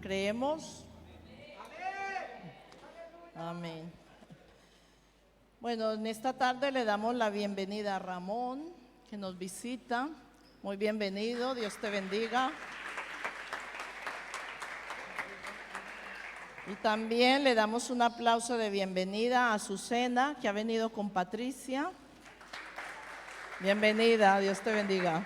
¿Creemos? Amén. Bueno, en esta tarde le damos la bienvenida a Ramón, que nos visita. Muy bienvenido, Dios te bendiga. Y también le damos un aplauso de bienvenida a Azucena, que ha venido con Patricia. Bienvenida, Dios te bendiga.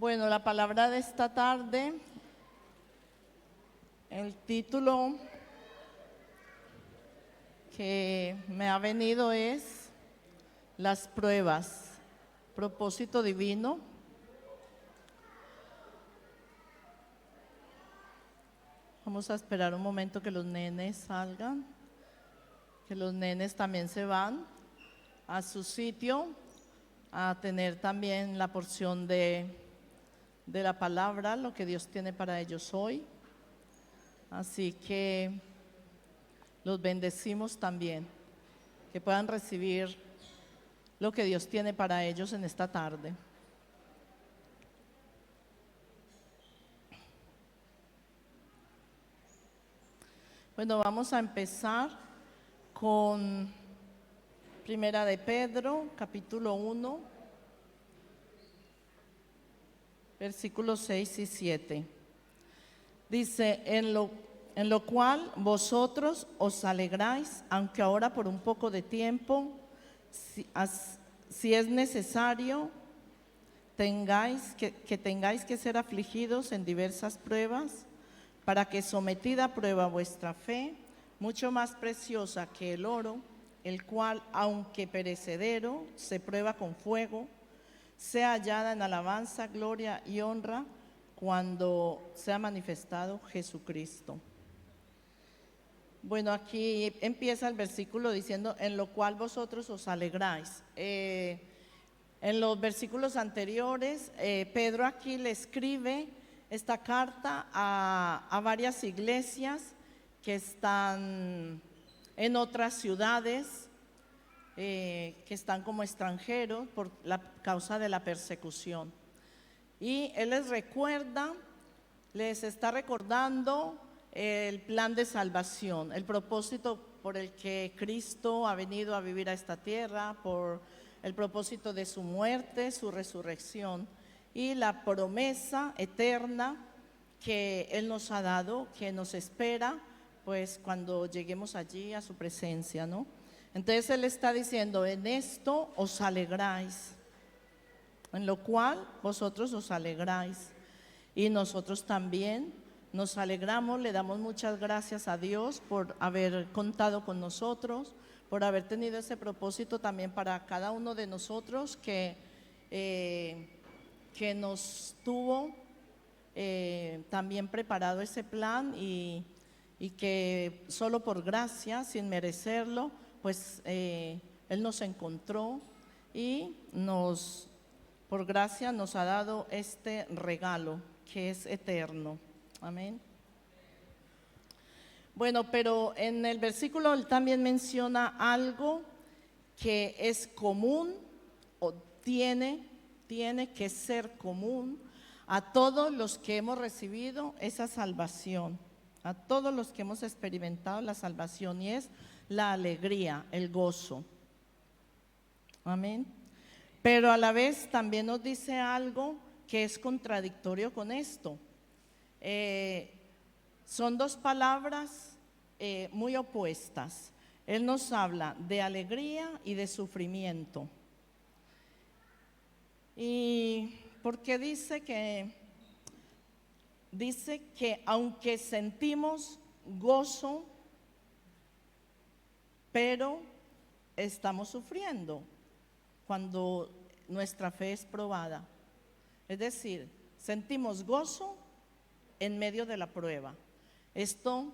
Bueno, la palabra de esta tarde, el título que me ha venido es Las pruebas, propósito divino. Vamos a esperar un momento que los nenes salgan, que los nenes también se van a su sitio a tener también la porción de la palabra, lo que Dios tiene para ellos hoy. Así que los bendecimos también, que puedan recibir lo que Dios tiene para ellos en esta tarde. Bueno, vamos a empezar con Primera de Pedro, capítulo 1, versículos 6 y 7. Dice, en lo cual vosotros os alegráis, aunque ahora por un poco de tiempo, si es necesario, tengáis que ser afligidos en diversas pruebas, para que sometida a prueba vuestra fe, mucho más preciosa que el oro, el cual, aunque perecedero, se prueba con fuego, sea hallada en alabanza, gloria y honra cuando sea manifestado Jesucristo. Bueno, aquí empieza el versículo diciendo, en lo cual vosotros os alegráis. En los versículos anteriores, Pedro aquí le escribe esta carta a varias iglesias que están en otras ciudades, que están como extranjeros por la causa de la persecución. Y él les está recordando el plan de salvación, el propósito por el que Cristo ha venido a vivir a esta tierra, por el propósito de su muerte, su resurrección y la promesa eterna que Él nos ha dado, que nos espera, pues cuando lleguemos allí a su presencia, ¿no? Entonces Él está diciendo, en esto os alegráis, en lo cual vosotros os alegráis. Y nosotros también nos alegramos, le damos muchas gracias a Dios por haber contado con nosotros, por haber tenido ese propósito también para cada uno de nosotros que nos tuvo también preparado ese plan y que solo por gracia, sin merecerlo, pues Él nos encontró y por gracia nos ha dado este regalo que es eterno. Amén. Bueno, pero en el versículo él también menciona algo que es común o tiene que ser común a todos los que hemos recibido esa salvación, a todos los que hemos experimentado la salvación, y es la alegría, el gozo. Amén. Pero a la vez también nos dice algo que es contradictorio con esto. Son dos palabras muy opuestas. Él nos habla de alegría y de sufrimiento. Y porque dice que aunque sentimos gozo, pero estamos sufriendo cuando nuestra fe es probada. Es decir, sentimos gozo en medio de la prueba. Esto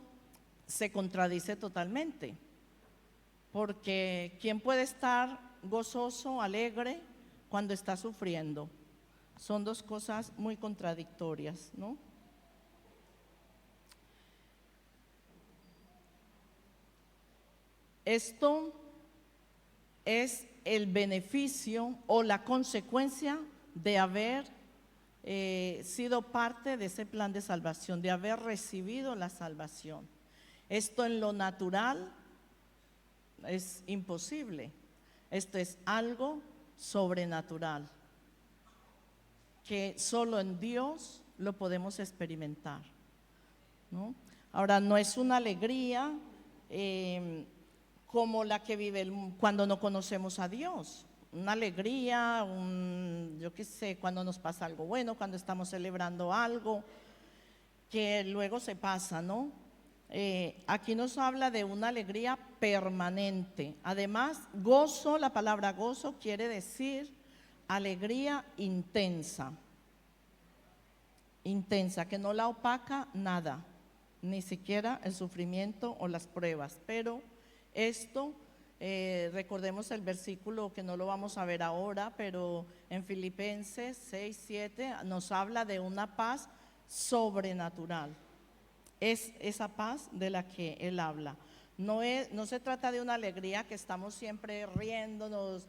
se contradice totalmente, porque ¿quién puede estar gozoso, alegre cuando está sufriendo? Son dos cosas muy contradictorias, ¿no? Esto es el beneficio o la consecuencia de haber sido parte de ese plan de salvación, de haber recibido la salvación. Esto en lo natural es imposible. Esto es algo sobrenatural que solo en Dios lo podemos experimentar, ¿no? Ahora, no es una alegría como la que vive cuando no conocemos a Dios. Una alegría, yo qué sé, cuando nos pasa algo bueno, cuando estamos celebrando algo, que luego se pasa, ¿no? Aquí nos habla de una alegría permanente. Además, gozo, la palabra gozo quiere decir alegría intensa. Intensa, que no la opaca nada, ni siquiera el sufrimiento o las pruebas. Pero esto, recordemos el versículo que no lo vamos a ver ahora, pero en Filipenses 6, 7 nos habla de una paz sobrenatural. Es esa paz de la que él habla. No se trata de una alegría que estamos siempre riéndonos,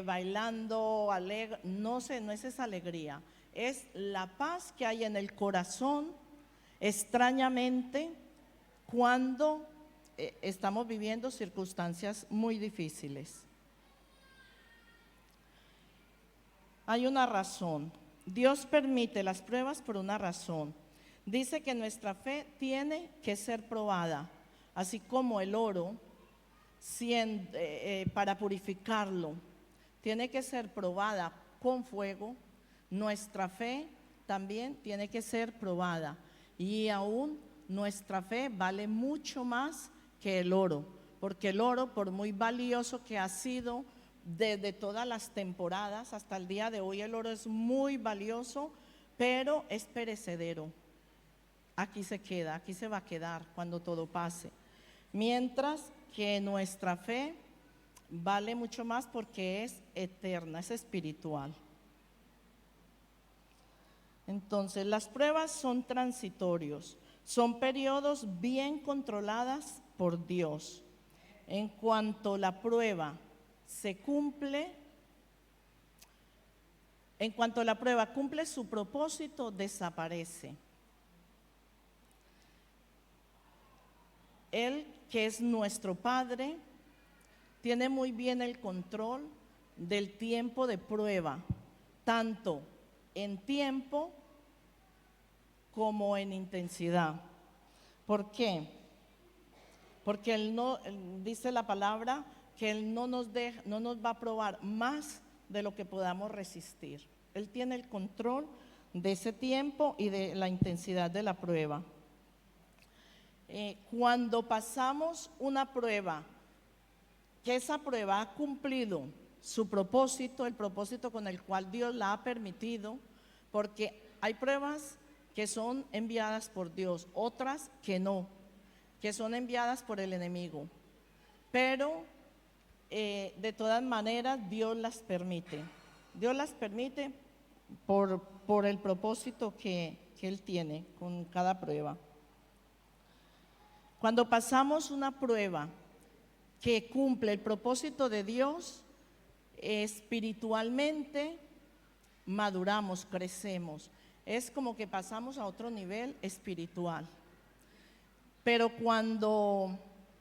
bailando, alegre. No es esa alegría. Es la paz que hay en el corazón, extrañamente, cuando estamos viviendo circunstancias muy difíciles. Hay una razón. Dios permite las pruebas por una razón. Dice que nuestra fe tiene que ser probada, así como el oro, para purificarlo, tiene que ser probada con fuego. Nuestra fe también tiene que ser probada, y aún nuestra fe vale mucho más que el oro, porque el oro, por muy valioso que ha sido desde todas las temporadas hasta el día de hoy, el oro es muy valioso, pero es perecedero. Aquí se queda, aquí se va a quedar cuando todo pase. Mientras que nuestra fe vale mucho más porque es eterna, es espiritual. Entonces, las pruebas son transitorios, son periodos bien controladas por Dios. En cuanto la prueba se cumple, en cuanto la prueba cumple su propósito, desaparece. Él, que es nuestro Padre, tiene muy bien el control del tiempo de prueba, tanto en tiempo como en intensidad. ¿Por qué? Porque Él dice la palabra que Él no nos va a probar más de lo que podamos resistir. Él tiene el control de ese tiempo y de la intensidad de la prueba. Cuando pasamos una prueba, que esa prueba ha cumplido su propósito, el propósito con el cual Dios la ha permitido, porque hay pruebas que son enviadas por Dios, otras que no, que son enviadas por el enemigo, pero de todas maneras Dios las permite. Dios las permite por el propósito que Él tiene con cada prueba. Cuando pasamos una prueba que cumple el propósito de Dios, espiritualmente maduramos, crecemos. Es como que pasamos a otro nivel espiritual. Pero cuando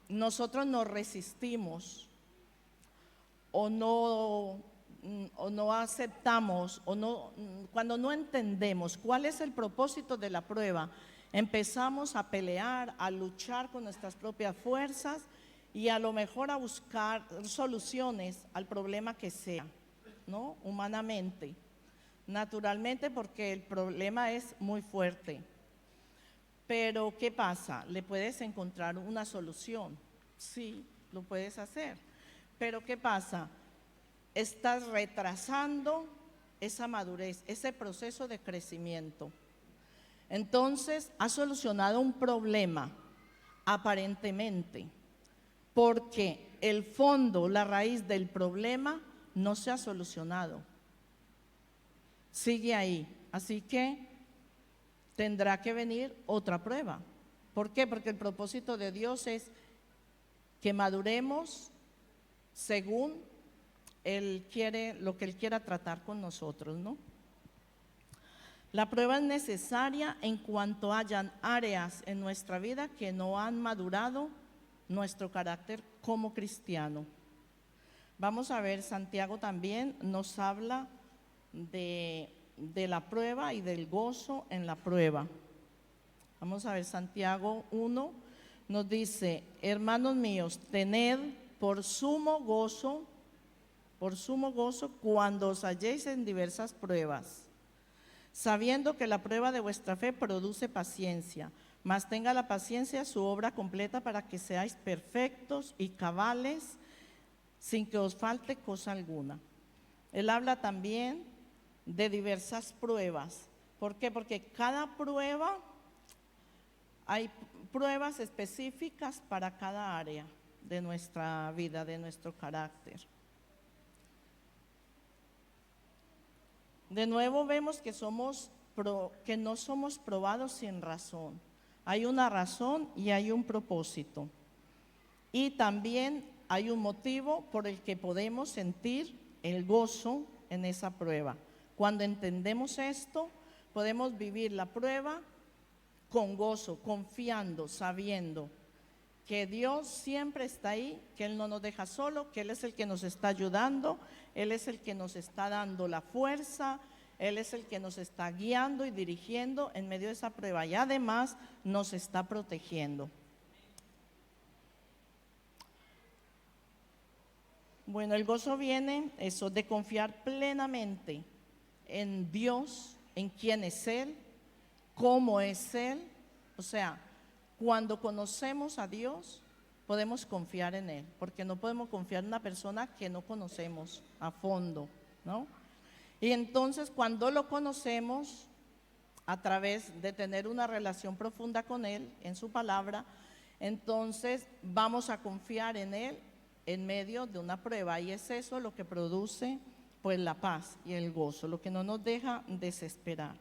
nosotros nos resistimos o no aceptamos cuando no entendemos cuál es el propósito de la prueba, empezamos a pelear, a luchar con nuestras propias fuerzas y a lo mejor a buscar soluciones al problema que sea, ¿no? Humanamente, naturalmente, porque el problema es muy fuerte. Pero ¿qué pasa? ¿Le puedes encontrar una solución? Sí, lo puedes hacer. Pero ¿qué pasa? Estás retrasando esa madurez, ese proceso de crecimiento. Entonces, has solucionado un problema, aparentemente, porque el fondo, la raíz del problema no se ha solucionado. Sigue ahí. Así que tendrá que venir otra prueba. ¿Por qué? Porque el propósito de Dios es que maduremos según lo que Él quiera tratar con nosotros, ¿no? La prueba es necesaria en cuanto hayan áreas en nuestra vida que no han madurado nuestro carácter como cristiano. Vamos a ver, Santiago también nos habla de la prueba y del gozo en la prueba. Vamos a ver, Santiago 1 nos dice: hermanos míos, tened por sumo gozo cuando os halléis en diversas pruebas, sabiendo que la prueba de vuestra fe produce paciencia, mas tenga la paciencia su obra completa para que seáis perfectos y cabales, sin que os falte cosa alguna. Él habla también de diversas pruebas. ¿Por qué? Porque cada prueba, hay pruebas específicas para cada área de nuestra vida, de nuestro carácter. De nuevo vemos que no somos probados sin razón. Hay una razón y hay un propósito. Y también hay un motivo por el que podemos sentir el gozo en esa prueba. Cuando entendemos esto, podemos vivir la prueba con gozo, confiando, sabiendo que Dios siempre está ahí, que Él no nos deja solo, que Él es el que nos está ayudando, Él es el que nos está dando la fuerza, Él es el que nos está guiando y dirigiendo en medio de esa prueba y además nos está protegiendo. Bueno, el gozo viene, eso, de confiar plenamente en Dios, en quién es Él, cómo es Él. O sea, cuando conocemos a Dios, podemos confiar en Él, porque no podemos confiar en una persona que no conocemos a fondo, ¿no? Y entonces, cuando lo conocemos, a través de tener una relación profunda con Él, en su palabra, entonces vamos a confiar en Él en medio de una prueba, y es eso lo que produce pues la paz y el gozo, lo que no nos deja desesperar.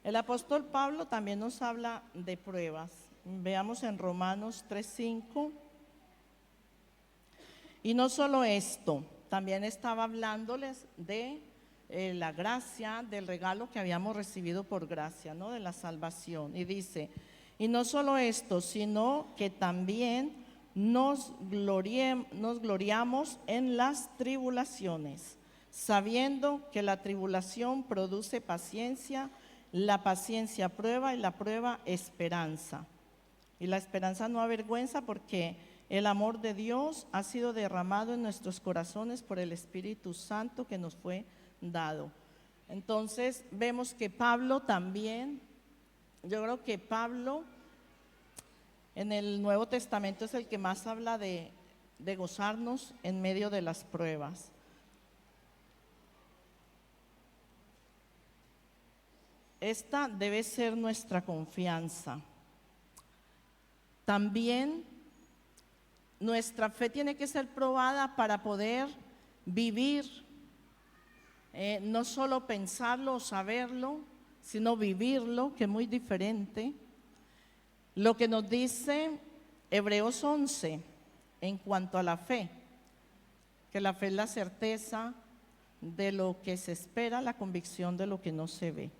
El apóstol Pablo también nos habla de pruebas. Veamos en Romanos 3:5. Y no solo esto, también estaba hablándoles de la gracia, del regalo que habíamos recibido por gracia, ¿no? De la salvación. Y dice: y no solo esto, sino que también nos gloriamos en las tribulaciones, sabiendo que la tribulación produce paciencia, la paciencia prueba y la prueba esperanza. Y la esperanza no avergüenza, porque el amor de Dios ha sido derramado en nuestros corazones por el Espíritu Santo que nos fue dado. Entonces vemos que Pablo también, yo creo que Pablo en el Nuevo Testamento es el que más habla de gozarnos en medio de las pruebas. Esta debe ser nuestra confianza. También nuestra fe tiene que ser probada para poder vivir, no solo pensarlo o saberlo, sino vivirlo, que es muy diferente. Lo que nos dice Hebreos 11 en cuanto a la fe, que la fe es la certeza de lo que se espera, la convicción de lo que no se ve.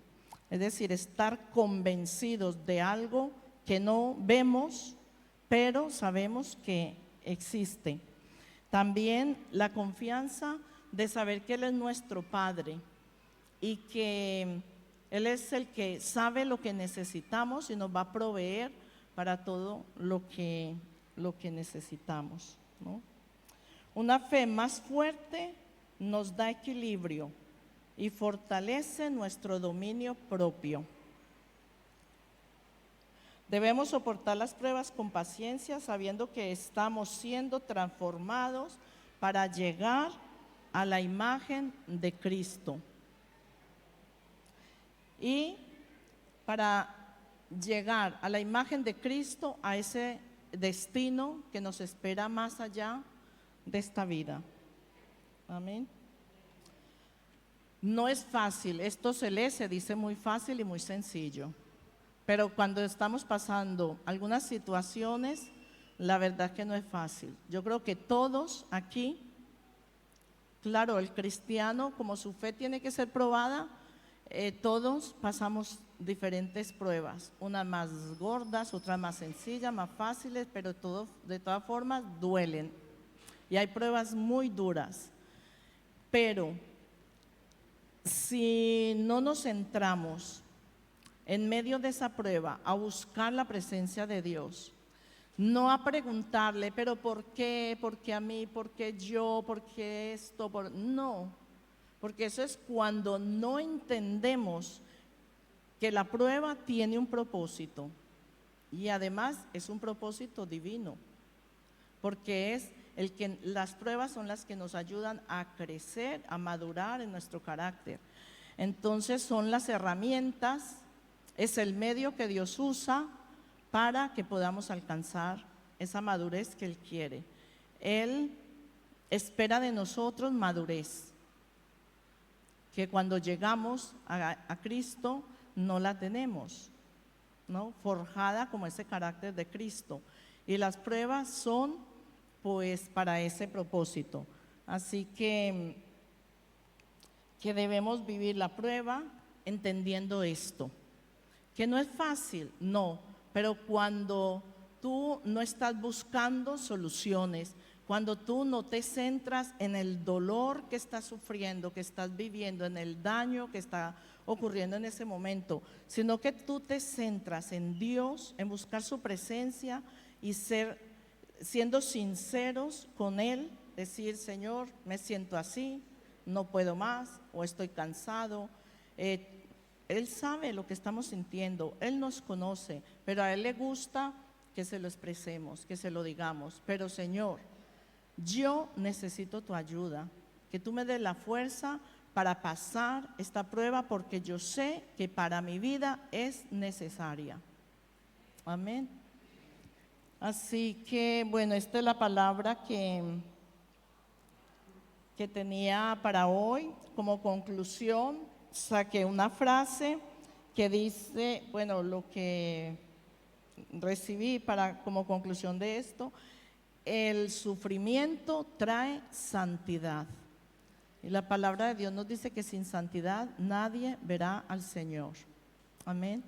Es decir, estar convencidos de algo que no vemos, pero sabemos que existe. También la confianza de saber que Él es nuestro Padre y que Él es el que sabe lo que necesitamos y nos va a proveer para todo lo que necesitamos, ¿no? Una fe más fuerte nos da equilibrio y fortalece nuestro dominio propio. Debemos soportar las pruebas con paciencia, sabiendo que estamos siendo transformados para llegar a la imagen de Cristo. Y para llegar a la imagen de Cristo, a ese destino que nos espera más allá de esta vida. Amén. No es fácil, esto se dice muy fácil y muy sencillo, pero cuando estamos pasando algunas situaciones, la verdad es que no es fácil. Yo creo que todos aquí Claro, el cristiano, como su fe tiene que ser probada, todos pasamos diferentes pruebas, unas más gordas, otras más sencillas, más fáciles, pero de todas formas duelen. Y hay pruebas muy duras. Pero si no nos centramos en medio de esa prueba a buscar la presencia de Dios, no a preguntarle, pero ¿por qué? ¿Por qué a mí? ¿Por qué yo? ¿Por qué esto? No, porque eso es cuando no entendemos que la prueba tiene un propósito y además es un propósito divino, porque las pruebas son las que nos ayudan a crecer, a madurar en nuestro carácter. Entonces son las herramientas, es el medio que Dios usa para que podamos alcanzar esa madurez que Él quiere. Él espera de nosotros madurez, que cuando llegamos a Cristo no la tenemos, ¿no? Forjada como ese carácter de Cristo. Y las pruebas son pues para ese propósito. Así que debemos vivir la prueba entendiendo esto, que no es fácil, no, pero cuando tú no estás buscando soluciones, cuando tú no te centras en el dolor que estás sufriendo, que estás viviendo, en el daño que está ocurriendo en ese momento, sino que tú te centras en Dios, en buscar su presencia y siendo sinceros con Él, decir: Señor, me siento así, no puedo más o estoy cansado. Él sabe lo que estamos sintiendo, Él nos conoce, pero a Él le gusta que se lo expresemos, que se lo digamos. Pero Señor, yo necesito tu ayuda, que tú me des la fuerza para pasar esta prueba, porque yo sé que para mi vida es necesaria. Amén. Así que, bueno, esta es la palabra que tenía para hoy. Como conclusión, saqué una frase que dice, bueno, lo que recibí como conclusión de esto: el sufrimiento trae santidad. Y la palabra de Dios nos dice que sin santidad nadie verá al Señor. Amén.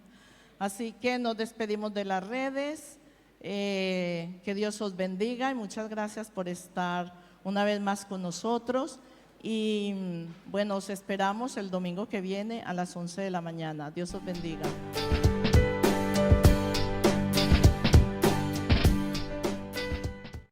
Así que nos despedimos de las redes. Que Dios os bendiga y muchas gracias por estar una vez más con nosotros. Y bueno, os esperamos el domingo que viene a las 11 de la mañana. Dios os bendiga.